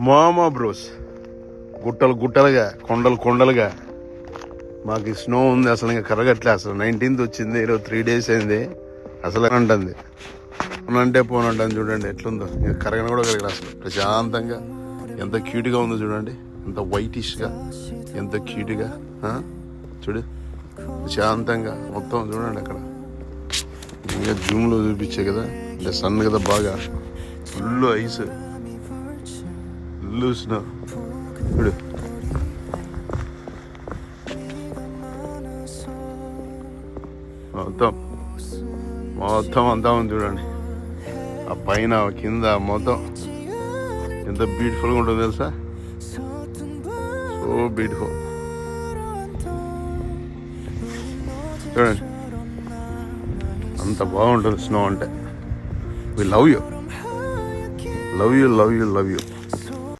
మామా బ్రోస్, గుట్టలు గుట్టలుగా, కొండలు కొండలుగా మాకు స్నో ఉంది. అసలు ఇంకా కరగట్లే. అసలు 19th వచ్చింది, ఈరోజు 3 days అయింది. అసలు అంటుంది అంటే పోనంటుంది. చూడండి ఎట్లుందో, ఇంకా కరగని కూడా కరగదు అసలు. ప్రశాంతంగా ఎంత క్యూట్గా ఉందో చూడండి, ఎంత వైటిష్గా, ఎంత క్యూట్గా. చూడు ప్రశాంతంగా మొత్తం చూడండి. అక్కడ ఇంకా జూమ్లో చూపించే కదా, అంటే సన్ కదా, బాగా ఫుల్ ఐస్, ఫుల్ స్నో. చూడు మొత్తం మొత్తం అంతా ఉంది చూడండి. ఆ పైన కింద మొత్తం ఎంత బ్యూటిఫుల్గా ఉంటుందో తెలుసా. So beautiful. చూడండి అంత బాగుంటుంది స్నో అంటే. We love you, love you, love you, love you.